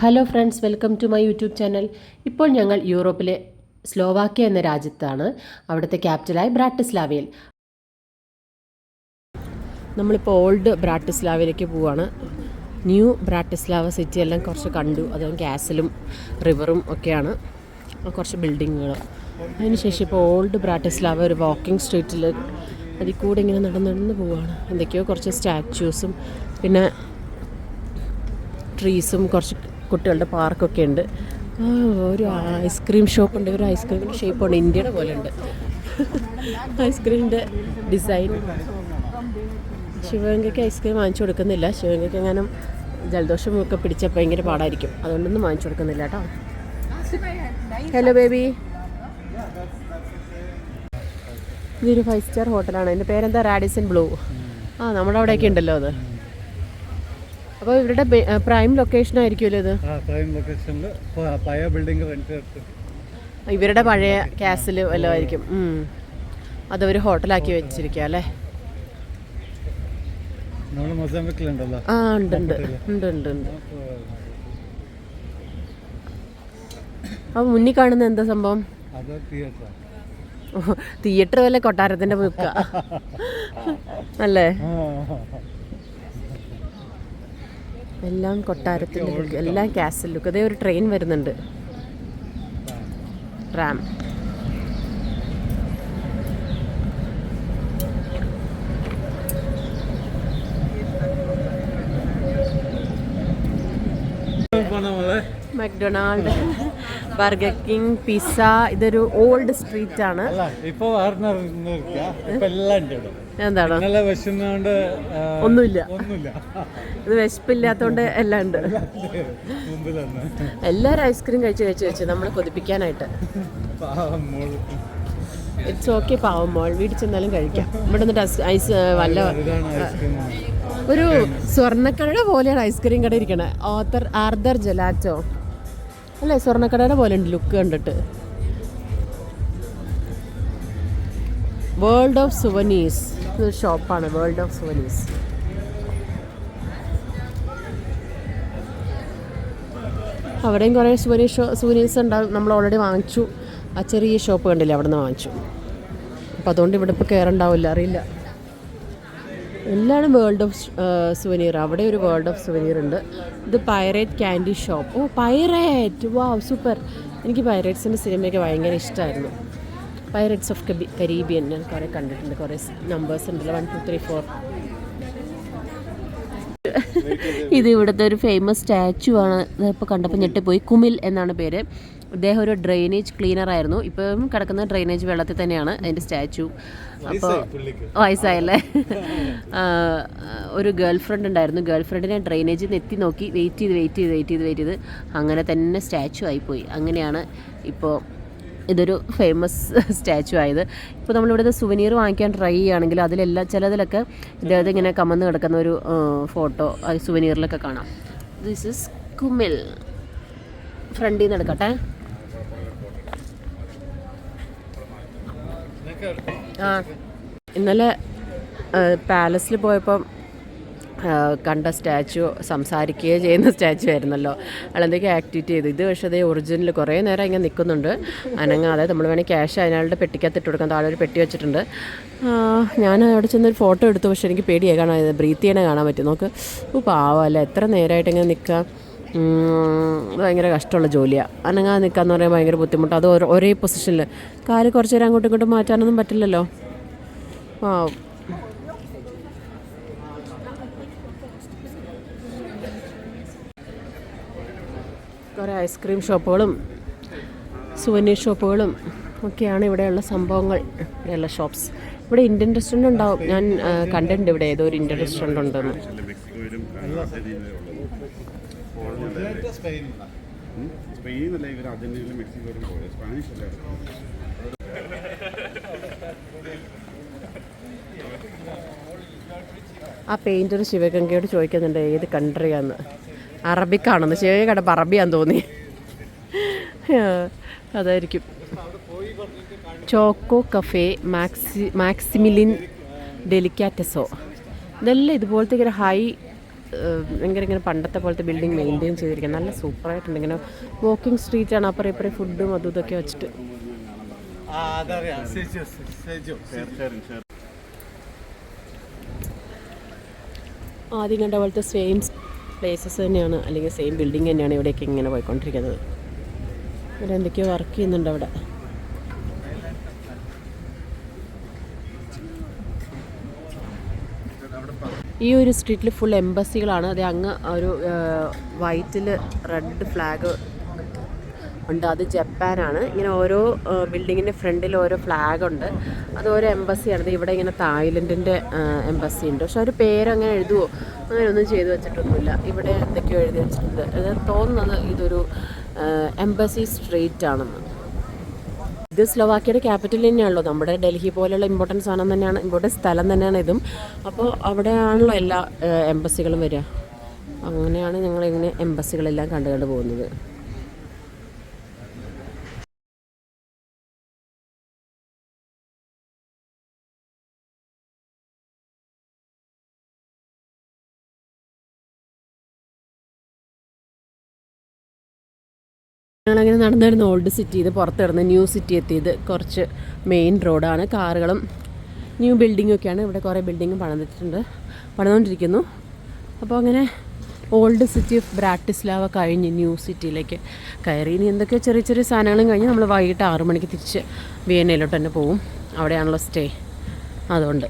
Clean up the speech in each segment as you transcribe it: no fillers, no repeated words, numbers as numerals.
Hello friends, welcome to my YouTube channel. ഇപ്പോൾ ഞങ്ങൾ യൂറോപ്പിലെ സ്ലോവാക്യ എന്ന രാജ്യത്താണ്. അവിടുത്തെ ക്യാപിറ്റലായ ബ്രാട്ടിസ്ലാവയിൽ. നമ്മളിപ്പോൾ ഓൾഡ് ബ്രാട്ടിസ്ലാവയിലേക്ക് പോവുകയാണ്. ന്യൂ ബ്രാട്ടിസ്ലാവ സിറ്റി എല്ലാം കുറച്ച് കണ്ടു. അതും കാസലും റിവറും ഒക്കെയാണ്, കുറച്ച് ബിൽഡിങ്ങുകൾ. അതിനുശേഷം ഇപ്പോൾ ഓൾഡ് ബ്രാട്ടിസ്ലാവ ഒരു വാക്കിംഗ് സ്ട്രീറ്റിൽ അതിൽ കൂടെ ഇങ്ങനെ നടന്ന് പോവുകയാണ്. എന്തൊക്കെയോ കുറച്ച് സ്റ്റാച്യൂസും പിന്നെ ട്രീസും കുറച്ച് കുട്ടികളുടെ പാർക്കൊക്കെ ഉണ്ട്. ഒരു ഐസ്ക്രീം ഷോപ്പുണ്ട്. ഒരു ഐസ്ക്രീമിൻ്റെ ഷേപ്പുണ്ട്, ഇന്ത്യയുടെ പോലെ ഉണ്ട് ഐസ്ക്രീമിൻ്റെ ഡിസൈൻ. ശിവഗംഗയ്ക്ക് ഐസ്ക്രീം വാങ്ങിച്ചു കൊടുക്കുന്നില്ല. ശിവഗംഗയ്ക്ക് എങ്ങാനും ജലദോഷമൊക്കെ പിടിച്ചാൽ ഭയങ്കര പാടായിരിക്കും, അതുകൊണ്ടൊന്നും വാങ്ങിച്ചു കൊടുക്കുന്നില്ല കേട്ടോ. ഹലോ ബേബി, ഇതൊരു 5 സ്റ്റാർ ഹോട്ടലാണ്. അതിൻ്റെ പേരെന്താ? Radisson Blu. നമ്മുടെ അവിടെയൊക്കെ ഉണ്ടല്ലോ അത്. അപ്പോൾ ഇവരുടെ പ്രൈം ലൊക്കേഷൻ ആയിരിക്കുമല്ലോ ഇത്. ഇവരുടെ പഴയ കാസിൽ വല്ലതും ആയിരിക്കും. അതൊരു ഹോട്ടലാക്കി വെച്ചിരിക്കുക അല്ലേ? ഉണ്ട്. അപ്പോൾ മുന്നിൽ കാണുന്ന എന്താ സംഭവം? തിയേറ്റർ വല്ല കൊട്ടാരത്തിൻ്റെ ബുക്ക അല്ലേ? എല്ലാം കൊട്ടാരത്തിൻ്റെ ലുക്ക്, എല്ലാം കാസൽ ലുക്ക്. അതേ ഒരു ട്രെയിൻ വരുന്നുണ്ട്, tram. McDonald, burger king, pizza. ഇതൊരു ഓൾഡ് സ്ട്രീറ്റ് ആണ്. എന്താണ്? ഒന്നുമില്ല. ഇത് വിശപ്പില്ലാത്തോണ്ട് എല്ലാം ഉണ്ട്. എല്ലാവരും ഐസ്ക്രീം കഴിച്ച് നമ്മളെ കൊതിപ്പിക്കാനായിട്ട്. ഇറ്റ്സ് ഓക്കെ, പാവം മോൾ. വീട്ടിൽ ചെന്നാലും കഴിക്കാം. ഇവിടെ നിന്നിട്ട് ഐസ് വല്ല ഒരു സ്വർണ്ണക്കടയുടെ പോലെയാണ് ഐസ്ക്രീം കട ഇരിക്കണേ. ആർദർ ജെലാറ്റോ അല്ലേ? സ്വർണ്ണക്കടയുടെ പോലെ ഉണ്ട് ലുക്ക് കണ്ടിട്ട്. വേൾഡ് ഓഫ് സുവനീസ് ഇതൊരു ഷോപ്പാണ്. World of souvenirs. അവിടെയും കുറേ സുവനീസ് ഉണ്ടാവും. നമ്മൾ ഓൾറെഡി വാങ്ങിച്ചു. ആ ചെറിയ ഷോപ്പ് കണ്ടില്ലേ, അവിടെ നിന്ന് വാങ്ങിച്ചു. അപ്പോൾ അതുകൊണ്ട് ഇവിടെ ഇപ്പോൾ കയറുണ്ടാവില്ല, അറിയില്ല. എല്ലാവരും വേൾഡ് ഓഫ് സുവനീർ. അവിടെ ഒരു വേൾഡ് ഓഫ് സുവനീർ ഉണ്ട്. ഇത് പൈറേറ്റ് ക്യാൻഡി ഷോപ്പ്. ഓ, പൈറേറ്റ്! വാവ്, സൂപ്പർ. എനിക്ക് പൈറേറ്റ്സിൻ്റെ സിനിമയൊക്കെ ഭയങ്കര ഇഷ്ടമായിരുന്നു. പൈറേറ്റ്സ് ഓഫ് കരീബിയൻ ഞാൻ കുറേ കണ്ടിട്ടുണ്ട്. കുറേ നമ്പേഴ്സ് ഉണ്ടല്ലോ, 1 2 3 4. ഇത് ഇവിടുത്തെ ഒരു ഫേമസ് സ്റ്റാച്ചു ആണ്. ഇപ്പോൾ കണ്ടപ്പോൾ ഞെട്ടിപ്പോയി. കുമിൽ എന്നാണ് പേര്. അദ്ദേഹം ഒരു ഡ്രെയിനേജ് ക്ലീനർ ആയിരുന്നു. ഇപ്പം കിടക്കുന്ന ഡ്രെയിനേജ് വെള്ളത്തിൽ തന്നെയാണ് അതിൻ്റെ സ്റ്റാച്ചു. അപ്പോൾ വയസ്സായല്ലേ. ഒരു ഗേൾ ഫ്രണ്ട് ഉണ്ടായിരുന്നു. ഗേൾ ഫ്രണ്ടിനെ ഡ്രെയിനേജിൽ നിന്ന് എത്തി നോക്കി വെയിറ്റ് ചെയ്ത് അങ്ങനെ തന്നെ സ്റ്റാച്ചു ആയിപ്പോയി. അങ്ങനെയാണ് ഇപ്പോൾ ഇതൊരു ഫേമസ് സ്റ്റാച്ചു ആയത്. ഇപ്പോൾ നമ്മളിവിടുത്തെ സുവനീർ വാങ്ങിക്കാൻ ട്രൈ ചെയ്യുകയാണെങ്കിൽ ചിലതിലൊക്കെ ഇദ്ദേഹത്തെ ഇങ്ങനെ കമന്ന് കിടക്കുന്ന ഒരു ഫോട്ടോ സുവനീറിലൊക്കെ കാണാം. ദിസ് ഇസ് കുമിൽ. ഫ്രണ്ടിൽ നിന്ന് എടുക്കട്ടെ. ഇന്നലെ പാലസിൽ പോയപ്പം കണ്ട സ്റ്റാച്ചു സംസാരിക്കുകയോ ചെയ്യുന്ന സ്റ്റാച്ചു ആയിരുന്നല്ലോ. അയാളെന്തൊക്കെ ആക്ടിവിറ്റി ചെയ്തു. ഇത് പക്ഷേ അതേ ഒറിജിനൽ കുറേ നേരം ഇങ്ങനെ നിൽക്കുന്നുണ്ട് അനങ്ങാതെ. നമ്മൾ വേണമെങ്കിൽ ക്യാഷ് അതിനാളുടെ പെട്ടിക്കകത്ത് ഇട്ട് കൊടുക്കാം. താഴെ ഒരു പെട്ടി വെച്ചിട്ടുണ്ട്. ഞാൻ അവിടെ ചെന്നൊരു ഫോട്ടോ എടുത്തു. പക്ഷേ എനിക്ക് പേടിയായി കാണാൻ, ബ്രീത്ത് ചെയ്യണേ കാണാൻ പറ്റും. നോക്ക്, പാവമല്ലേ, എത്ര നേരമായിട്ട് ഇങ്ങനെ നിൽക്കുക. ഭയങ്കര കഷ്ടമുള്ള ജോലിയാണ്. അനങ്ങാതെ നിൽക്കാന്ന് പറയാൻ ഭയങ്കര ബുദ്ധിമുട്ട്. അത് ഒരേ പൊസിഷനിൽ കാല് കുറച്ച് നേരം അങ്ങോട്ടും ഇങ്ങോട്ടും മാറ്റാനൊന്നും പറ്റില്ലല്ലോ. കുറേ ഐസ്ക്രീം ഷോപ്പുകളും സുവനീർ ഷോപ്പുകളും ഒക്കെയാണ് ഇവിടെയുള്ള സംഭവങ്ങൾ, ഇവിടെയുള്ള ഷോപ്സ്. ഇവിടെ ഇന്ത്യൻ റെസ്റ്റോറൻറ്റ് ഉണ്ടാവും. ഞാൻ കണ്ടിട്ടുണ്ട് ഇവിടെ ഏതോ ഒരു ഇന്ത്യൻ റെസ്റ്റോറൻറ്റ് ഉണ്ടെന്ന്. ആ പെയിൻറ്റർ ശിവഗംഗയോട് ചോദിക്കുന്നുണ്ട് ഏത് കൺട്രിയാന്ന്. അറബിക്കാണെന്ന്. ശിവഗംഗ കണ്ടപ്പോൾ അറബിയാന്ന് തോന്നി. അതായിരിക്കും. ചോക്കോ കഫേ, മാക്സിമിലിൻ ഡെലിക്കാറ്റസോ. ഇതെല്ലാം ഇതുപോലത്തെ ഹൈ ഭയങ്കര ഇങ്ങനെ പണ്ടത്തെ പോലത്തെ ബിൽഡിംഗ് മെയിൻറ്റെയിൻ ചെയ്തിരിക്കുന്നത്. നല്ല സൂപ്പറായിട്ടുണ്ട്. ഇങ്ങനെ വാക്കിംഗ് സ്ട്രീറ്റാണ്. അപ്പുറം ഇപ്പുറം ഫുഡും അതും ഇതൊക്കെ വെച്ചിട്ട്. ആദ്യം കണ്ട പോലത്തെ സെയിം പ്ലേസസ് തന്നെയാണ്, അല്ലെങ്കിൽ സെയിം ബിൽഡിംഗ് തന്നെയാണ് ഇവിടെയൊക്കെ ഇങ്ങനെ പോയിക്കൊണ്ടിരിക്കുന്നത്. ഇവിടെ എന്തൊക്കെയോ വർക്ക് ചെയ്യുന്നുണ്ട് അവിടെ. ഈ ഒരു സ്ട്രീറ്റിൽ ഫുൾ എംബസികളാണ്. അത് അങ്ങ് ഒരു വൈറ്റിൽ റെഡ് ഫ്ലാഗ് ഉണ്ട്, അത് ജപ്പാനാണ്. ഇങ്ങനെ ഓരോ ബിൽഡിങ്ങിൻ്റെ ഫ്രണ്ടിൽ ഓരോ ഫ്ലാഗ് ഉണ്ട്, അത് ഓരോ എംബസിയാണ്. ഇവിടെ ഇങ്ങനെ തായ്ലൻഡിൻ്റെ എംബസി ഉണ്ട്, പക്ഷെ ഒരു പേരങ്ങനെ എഴുതുമോ അങ്ങനെ ഒന്നും ചെയ്തു വെച്ചിട്ടൊന്നുമില്ല. ഇവിടെ എന്തൊക്കെയോ എഴുതി വെച്ചിട്ടുണ്ട്. അത് തോന്നുന്നത് ഇതൊരു എംബസി സ്ട്രീറ്റ് ആണെന്ന്. ഇത് സ്ലോവാക്യയുടെ ക്യാപിറ്റൽ തന്നെയാണല്ലോ. നമ്മുടെ ഡൽഹി പോലെയുള്ള ഇമ്പോർട്ടൻറ്റ് സാധനം തന്നെയാണ്, ഇമ്പോർട്ടൻറ്റ് സ്ഥലം തന്നെയാണ് ഇതും. അപ്പോൾ അവിടെയാണല്ലോ എല്ലാ എംബസികളും വരിക. അങ്ങനെയാണ് ഞങ്ങളിങ്ങനെ എംബസികളെല്ലാം കണ്ടു പോകുന്നത്. ഞങ്ങളങ്ങനെ നടന്നിരുന്ന ഓൾഡ് സിറ്റി, ഇത് പുറത്തിടുന്ന ന്യൂ സിറ്റി എത്തിയത്. കുറച്ച് മെയിൻ റോഡാണ്, കാറുകളും ന്യൂ ബിൽഡിങ്ങൊക്കെയാണ്. ഇവിടെ കുറേ ബിൽഡിങ് പണിതുകൊണ്ടിരിക്കുന്നു. അപ്പോൾ അങ്ങനെ ഓൾഡ് സിറ്റി ഓഫ് ബ്രാറ്റിസ്ലാവ കഴിഞ്ഞ് ന്യൂ സിറ്റിയിലേക്ക് കയറി. ഇനി എന്തൊക്കെ ചെറിയ ചെറിയ സാധനങ്ങളും കഴിഞ്ഞ് നമ്മൾ വൈകിട്ട് 6 മണിക്ക് തിരിച്ച് വിയന്നയിലോട്ട് തന്നെ പോവും. അവിടെയാണല്ലോ സ്റ്റേ. അതുകൊണ്ട്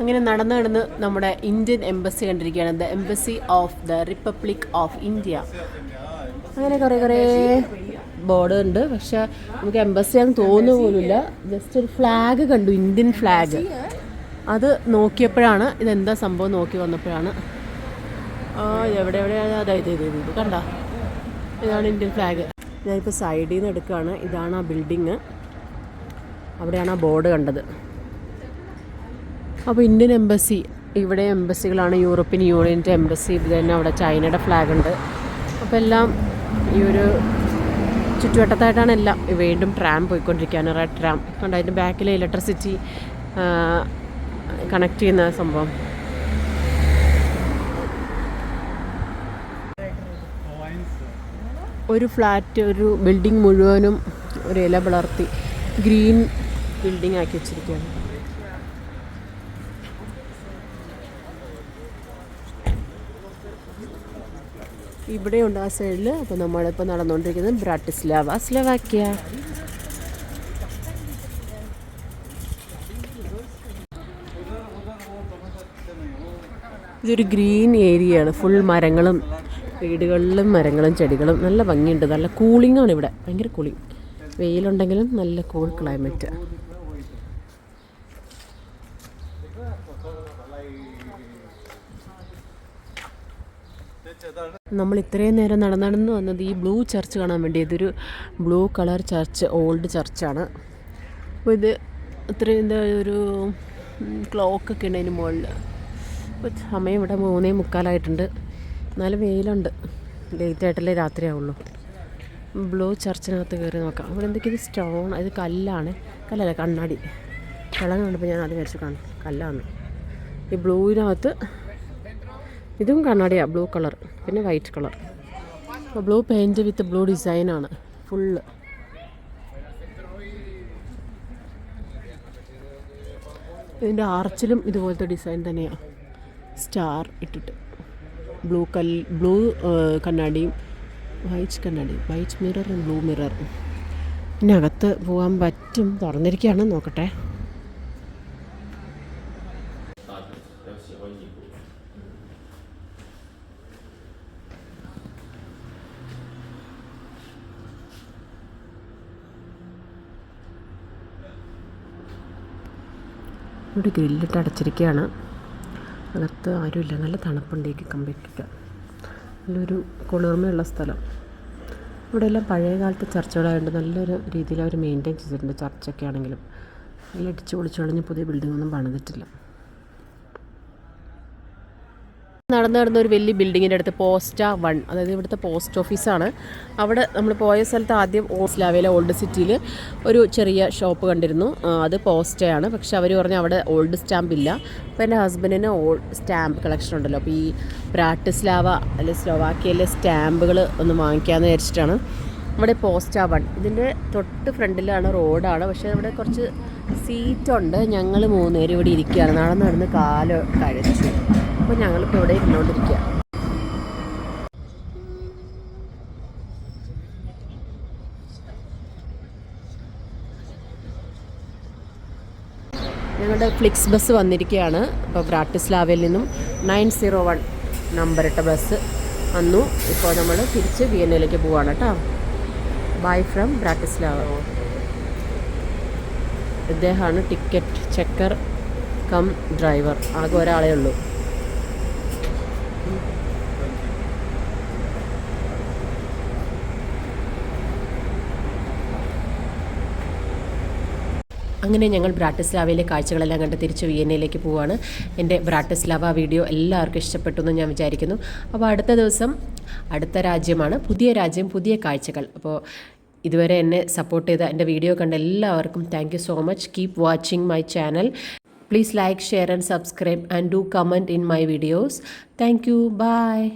അങ്ങനെ നടന്ന് നമ്മുടെ ഇന്ത്യൻ എംബസി കണ്ടിരിക്കുകയാണ്. The embassy of the Republic of India. അങ്ങനെ കുറേ ബോർഡ് ഉണ്ട്, പക്ഷെ നമുക്ക് എംബസിയാണെന്ന് തോന്നുന്നു പോലുമില്ല. ജസ്റ്റ് ഒരു ഫ്ലാഗ് കണ്ടു, ഇന്ത്യൻ ഫ്ലാഗ്. അത് നോക്കിയപ്പോഴാണ്, ഇതെന്താ സംഭവം നോക്കി വന്നപ്പോഴാണ് എവിടെയാണ് അതായത് ഇത് കണ്ട, ഇതാണ് ഇന്ത്യൻ ഫ്ലാഗ്. ഞാനിപ്പോൾ സൈഡിൽ നിന്ന് എടുക്കുകയാണ്. ഇതാണ് ആ ബിൽഡിങ്, അവിടെയാണ് ആ ബോർഡ് കണ്ടത്. അപ്പോൾ ഇന്ത്യൻ എംബസി, ഇവിടെ എംബസികളാണ്. യൂറോപ്യൻ യൂണിയൻ്റെ എംബസി, ഇത് തന്നെ അവിടെ ചൈനയുടെ ഫ്ലാഗ് ഉണ്ട്. അപ്പോൾ എല്ലാം ഈ ഒരു ചുറ്റുവട്ടത്തായിട്ടാണ് എല്ലാം. വീണ്ടും ട്രാം പോയിക്കൊണ്ടിരിക്കുകയാണ്, റെഡ് ട്രാം കണ്ട്. അതിൻ്റെ ബാക്കിൽ ഇലക്ട്രിസിറ്റി കണക്ട് ചെയ്യുന്ന സംഭവം. ഒരു ഫ്ലാറ്റ്, ഒരു ബിൽഡിംഗ് മുഴുവനും ഒരു ഇല വളർത്തി ഗ്രീൻ ബിൽഡിംഗ് ആക്കി വെച്ചിരിക്കുകയാണ്. ഇവിടെയുണ്ട് ആ സൈഡിൽ. അപ്പോൾ നമ്മളിപ്പോൾ നടന്നുകൊണ്ടിരിക്കുന്നത് ബ്രാറ്റിസ്ലാവ, സ്ലോവാക്യ. ഇതൊരു ഗ്രീൻ ഏരിയയാണ്, ഫുൾ മരങ്ങളും വീടുകളിലും മരങ്ങളും ചെടികളും. നല്ല ഭംഗിയുണ്ട്, നല്ല കൂളിംഗാണ് ഇവിടെ, ഭയങ്കര കൂളിംഗ്. വെയിലുണ്ടെങ്കിലും നല്ല കൂൾ ക്ലൈമറ്റ്. നമ്മൾ ഇത്രയും നേരം നടന്നു വന്നത് ഈ ബ്ലൂ ചർച്ച് കാണാൻ വേണ്ടി. ഇതൊരു ബ്ലൂ കളർ ചർച്ച്, ഓൾഡ് ചർച്ചാണ്. അപ്പോൾ ഇത് ഇത്രയും എന്താ ഒരു ക്ലോക്കൊക്കെ ഉണ്ട് അതിന് മുകളിൽ. അപ്പോൾ സമയം ഇവിടെ 3:45 എന്നാലും വെയിലുണ്ട്. ലേറ്റായിട്ടല്ലേ രാത്രിയാവുള്ളൂ. ബ്ലൂ ചർച്ചിനകത്ത് കയറി നോക്കാം. ഇവിടെ എന്തൊക്കെയാണ് സ്റ്റോൺ, ഇത് കല്ലാണ്, കല്ലല്ല കണ്ണാടി. വെള്ളം കണ്ടപ്പോൾ ഞാൻ അത് വിചാരിച്ചു കല്ലാണ്. ഈ ബ്ലൂവിനകത്ത് ഇതും കണ്ണാടിയാണ്, ബ്ലൂ കളർ, പിന്നെ white colour. Blue paint with blue ഡിസൈനാണ് ഫുള്ള്. ഇതിൻ്റെ ആർച്ചിലും ഇതുപോലത്തെ ഡിസൈൻ തന്നെയാണ്, സ്റ്റാർ ഇട്ടിട്ട്. ബ്ലൂ കണ്ണാടിയും വൈറ്റ് മിററും ബ്ലൂ മിററും. പിന്നെ അകത്ത് പോകാൻ പറ്റും, തുറന്നിരിക്കുകയാണ്, നോക്കട്ടെ. ഇവിടെ ഗ്രില്ലിട്ട് അടച്ചിരിക്കുകയാണ്. അകത്ത് ആരുമില്ല, നല്ല തണുപ്പുണ്ട് ഈ കമ്പിക്കൊക്കെ. നല്ലൊരു കുളിർമയുള്ള സ്ഥലം. ഇവിടെ എല്ലാം പഴയ കാലത്തെ ചർച്ചുകളായതുകൊണ്ട് നല്ലൊരു രീതിയിൽ അവർ മെയിൻറ്റെയിൻ ചെയ്തിട്ടുണ്ട്. ചർച്ചൊക്കെ ആണെങ്കിലും നല്ല അടിച്ച് പൊളിച്ച് കളഞ്ഞ് പുതിയ ബിൽഡിങ്ങൊന്നും പണിതിട്ടില്ല. നടന്ന ഒരു വലിയ ബിൽഡിങ്ങിൻ്റെ അടുത്ത് പോസ്റ്റ 1, അതായത് ഇവിടുത്തെ പോസ്റ്റ് ഓഫീസാണ്. അവിടെ നമ്മൾ പോയ സ്ഥലത്ത് ആദ്യം ഓസ്ലാവയിലെ ഓൾഡ് സിറ്റിയിൽ ഒരു ചെറിയ ഷോപ്പ് കണ്ടിരുന്നു. അത് പോസ്റ്റയാണ്. പക്ഷെ അവർ പറഞ്ഞു അവിടെ ഓൾഡ് സ്റ്റാമ്പ് ഇല്ല. അപ്പോൾ എൻ്റെ ഹസ്ബൻഡിന് സ്റ്റാമ്പ് കളക്ഷൻ ഉണ്ടല്ലോ, അപ്പോൾ ഈ ബ്രാട്ടിസ്ലാവ അല്ലെങ്കിൽ സ്ലോവാക്യയിലെ സ്റ്റാമ്പുകൾ ഒന്ന് വാങ്ങിക്കാമെന്ന് വിചാരിച്ചിട്ടാണ്. ഇവിടെ പോസ്റ്റ 1, ഇതിൻ്റെ തൊട്ട് ഫ്രണ്ടിലാണ് റോഡാണ്. പക്ഷേ ഇവിടെ കുറച്ച് സീറ്റുണ്ട്. ഞങ്ങൾ 3 പേരും ഇവിടെ ഇരിക്കുകയാണ്. നടന്ന് കാല് കഴിച്ചു. അപ്പോൾ ഞങ്ങളിപ്പോൾ ഇവിടെ ഇരുന്നുകൊണ്ടിരിക്കുക. ഞങ്ങളുടെ ഫ്ലിക്സ് ബസ് വന്നിരിക്കുകയാണ്. അപ്പോൾ ബ്രാട്ടിസ്ലാവയിൽ നിന്നും 901 നമ്പറിട്ട ബസ് വന്നു. ഇപ്പോൾ നമ്മൾ തിരിച്ച് വിയന്നയിലേക്ക് പോവുകയാണ് കേട്ടോ. Bye from Bratislava. ഇദ്ദേഹമാണ് ടിക്കറ്റ് ചെക്കർ കം ഡ്രൈവർ. ആകെ ഒരാളേ ഉള്ളൂ. അങ്ങനെ ഞങ്ങൾ ബ്രാട്ടിസ്ലാവയിലെ കാഴ്ചകളെല്ലാം കണ്ട് തിരിച്ച് വിയന്നയിലേക്ക് പോവുകയാണ്. എൻ്റെ ബ്രാട്ടിസ്ലാവ വീഡിയോ എല്ലാവർക്കും ഇഷ്ടപ്പെട്ടു എന്ന് ഞാൻ വിചാരിക്കുന്നു. അപ്പോൾ അടുത്ത ദിവസം അടുത്ത രാജ്യമാണ്, പുതിയ രാജ്യം, പുതിയ കാഴ്ചകൾ. അപ്പോൾ ഇതുവരെ എന്നെ സപ്പോർട്ട് ചെയ്ത എൻ്റെ വീഡിയോ കണ്ട എല്ലാവർക്കും thank you so much. Keep watching my channel. Please like, share and subscribe and do comment in my videos. Thank you. Bye.